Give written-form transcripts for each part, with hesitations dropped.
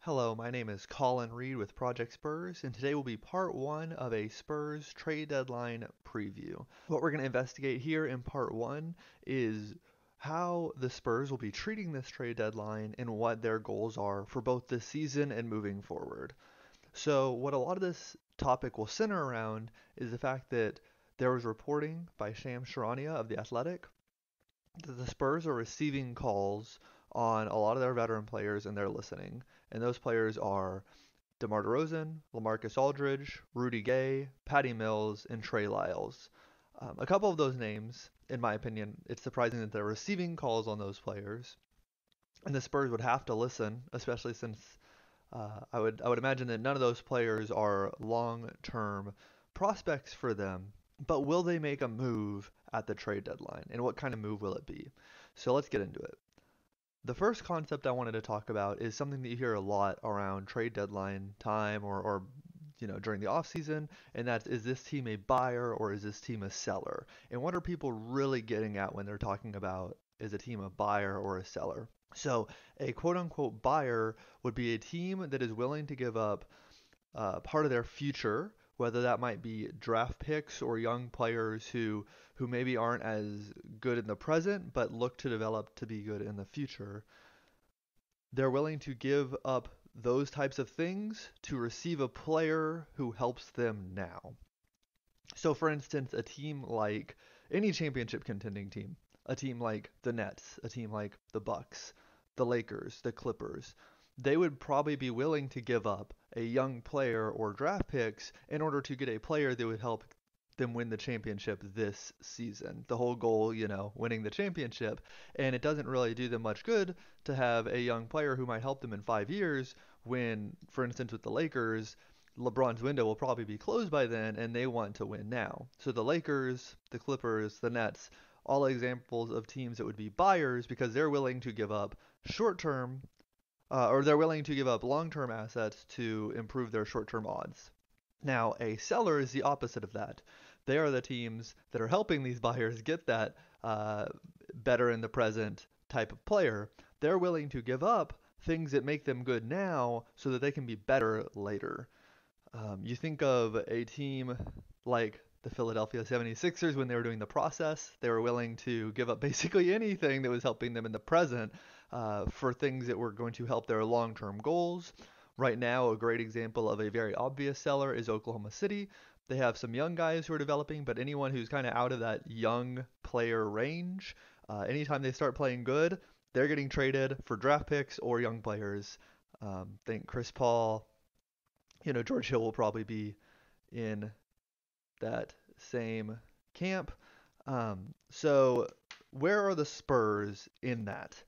Hello, my name is Colin Reed with Project Spurs, and today will be part one of a Spurs trade deadline preview. What we're going to investigate here in part one is how the Spurs will be treating this trade deadline and what their goals are for both this season and moving forward. So, what a lot of this topic will center around is the fact that there was reporting by Shams Charania of The Athletic that the Spurs are receiving calls on a lot of their veteran players and they're listening. And those players are DeMar DeRozan, LaMarcus Aldridge, Rudy Gay, Patty Mills, and Trey Lyles. A couple of those names, in my opinion, it's surprising that they're receiving calls on those players. And the Spurs would have to listen, especially since I would imagine that none of those players are long-term prospects for them. But will they make a move at the trade deadline, and what kind of move will it be? So let's get into it. The first concept I wanted to talk about is something that you hear a lot around trade deadline time or during the off season, and that's, is this team a buyer or is this team a seller? And what are people really getting at when they're talking about, is a team a buyer or a seller? So a quote unquote buyer would be a team that is willing to give up part of their future, whether that might be draft picks or young players who maybe aren't as good in the present but look to develop to be good in the future. They're willing to give up those types of things to receive a player who helps them now. So, for instance, a team like any championship contending team, a team like the Nets, a team like the Bucks, the Lakers, the Clippers, they would probably be willing to give up a young player or draft picks in order to get a player that would help them win the championship this season. The whole goal, winning the championship. And it doesn't really do them much good to have a young player who might help them in 5 years when, for instance, with the Lakers, LeBron's window will probably be closed by then and they want to win now. So the Lakers, the Clippers, the Nets, all examples of teams that would be buyers because they're willing to give up short-term or they're willing to give up long-term assets to improve their short-term odds. Now, a seller is the opposite of that. They are the teams that are helping these buyers get that better in the present type of player. They're willing to give up things that make them good now so that they can be better later. You think of a team like the Philadelphia 76ers when they were doing the process. They were willing to give up basically anything that was helping them in the present for things that were going to help their long-term goals. Right now, a great example of a very obvious seller is Oklahoma City. They have some young guys who are developing, but anyone who's kind of out of that young player range, anytime they start playing good, they're getting traded for draft picks or young players. Think Chris Paul, George Hill will probably be in that same camp. So where are the Spurs in that?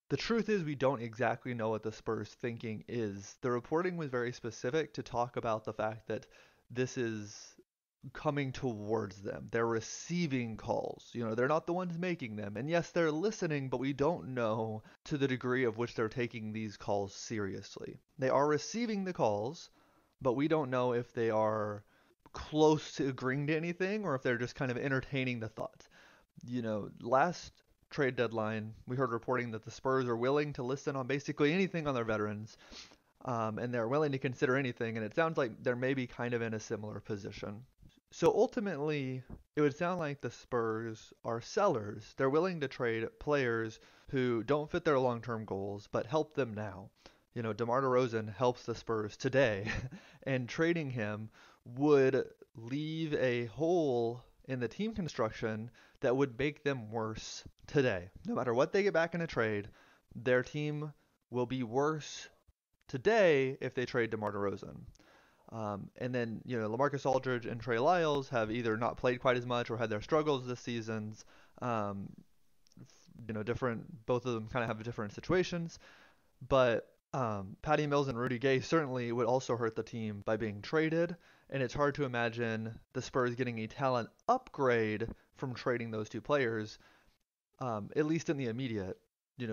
The truth is we don't exactly know what the Spurs' thinking is. The reporting was very specific to talk about the fact that this is coming towards them. They're receiving calls. They're not the ones making them. And yes, they're listening, but we don't know to the degree of which they're taking these calls seriously. They are receiving the calls, but we don't know if they are close to agreeing to anything or if they're just kind of entertaining the thought. Last trade deadline, we heard reporting that the Spurs are willing to listen on basically anything on their veterans, and they're willing to consider anything, and it sounds like they're maybe kind of in a similar position. So ultimately, it would sound like the Spurs are sellers. They're willing to trade players who don't fit their long-term goals, but help them now. DeMar DeRozan helps the Spurs today, and trading him would leave a hole in the team construction that would make them worse today. No matter what they get back in a trade, their team will be worse today if they trade DeMar DeRozan. And then, LaMarcus Aldridge and Trey Lyles have either not played quite as much or had their struggles this season. Both of them kind of have different situations. But Patty Mills and Rudy Gay certainly would also hurt the team by being traded, and it's hard to imagine the Spurs getting a talent upgrade from trading those two players, at least in the immediate.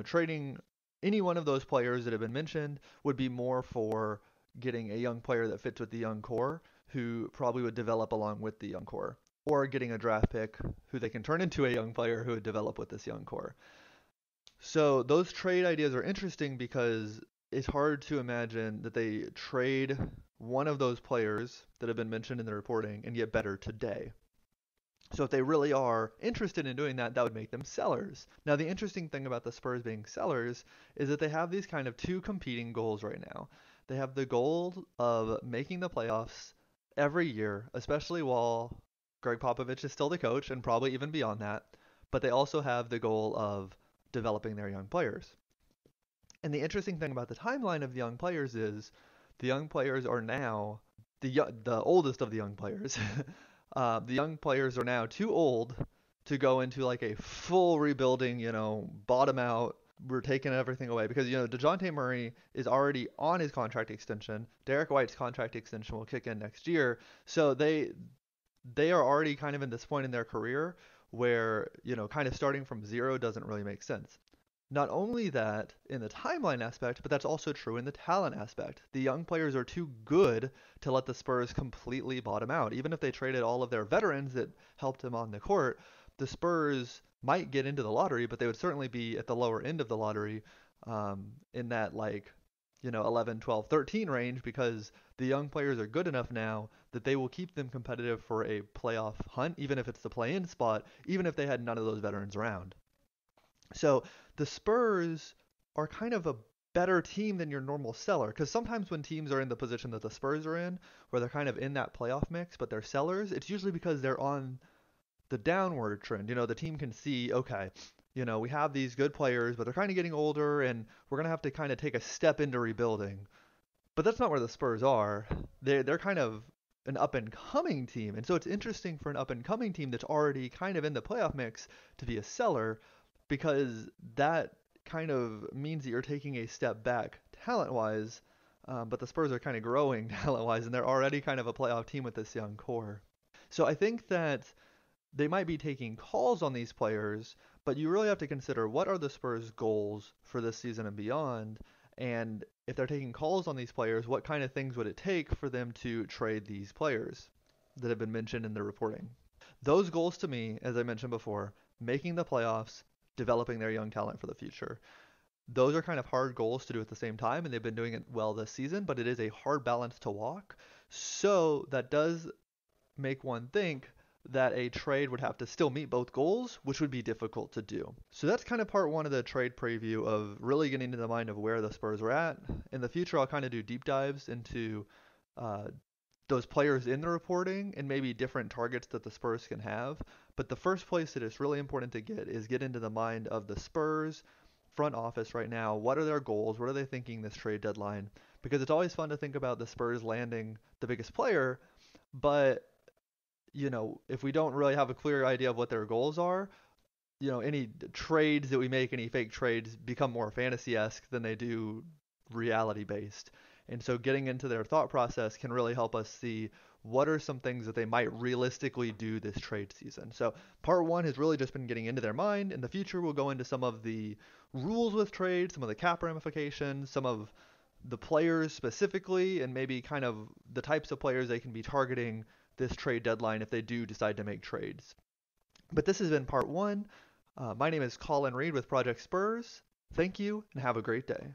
Trading any one of those players that have been mentioned would be more for getting a young player that fits with the young core, who probably would develop along with the young core, or getting a draft pick who they can turn into a young player who would develop with this young core. So those trade ideas are interesting because it's hard to imagine that they trade one of those players that have been mentioned in the reporting and get better today. So if they really are interested in doing that, that would make them sellers. Now, the interesting thing about the Spurs being sellers is that they have these kind of two competing goals right now. They have the goal of making the playoffs every year, especially while Greg Popovich is still the coach and probably even beyond that. But they also have the goal of developing their young players. And the interesting thing about the timeline of the young players is the young players are now the oldest of the young players. The young players are now too old to go into like a full rebuilding, bottom out. We're taking everything away because DeJounte Murray is already on his contract extension. Derek White's contract extension will kick in next year, so they are already kind of in this point in their career where kind of starting from zero doesn't really make sense. Not only that in the timeline aspect, but that's also true in the talent aspect. The young players are too good to let the Spurs completely bottom out. Even if they traded all of their veterans that helped them on the court, the Spurs might get into the lottery, but they would certainly be at the lower end of the lottery, in that 11, 12, 13 range, because the young players are good enough now that they will keep them competitive for a playoff hunt, even if it's the play-in spot, even if they had none of those veterans around. So the Spurs are kind of a better team than your normal seller, because sometimes when teams are in the position that the Spurs are in, where they're kind of in that playoff mix, but they're sellers, it's usually because they're on the downward trend. The team can see, okay, we have these good players, but they're kind of getting older, and we're going to have to kind of take a step into rebuilding. But that's not where the Spurs are. They're kind of an up and coming team, and so it's interesting for an up and coming team that's already kind of in the playoff mix to be a seller, because that kind of means that you're taking a step back talent-wise, but the Spurs are kind of growing talent-wise, and they're already kind of a playoff team with this young core. So I think that they might be taking calls on these players, but you really have to consider what are the Spurs' goals for this season and beyond, and if they're taking calls on these players, what kind of things would it take for them to trade these players that have been mentioned in the reporting? Those goals to me, as I mentioned before, making the playoffs, developing their young talent for the future. Those are kind of hard goals to do at the same time, and they've been doing it well this season, but it is a hard balance to walk. So that does make one think that a trade would have to still meet both goals, which would be difficult to do. So that's kind of part one of the trade preview of really getting into the mind of where the Spurs are at. In the future, I'll kind of do deep dives into those players in the reporting and maybe different targets that the Spurs can have. But the first place that it's really important to get into the mind of the Spurs front office right now. What are their goals? What are they thinking this trade deadline? Because it's always fun to think about the Spurs landing the biggest player, but if we don't really have a clear idea of what their goals are, any trades that we make, any fake trades become more fantasy-esque than they do reality-based. And so getting into their thought process can really help us see what are some things that they might realistically do this trade season. So part one has really just been getting into their mind. In the future, we'll go into some of the rules with trade, some of the cap ramifications, some of the players specifically, and maybe kind of the types of players they can be targeting this trade deadline if they do decide to make trades. But this has been part one. My name is Colin Reed with Project Spurs. Thank you and have a great day.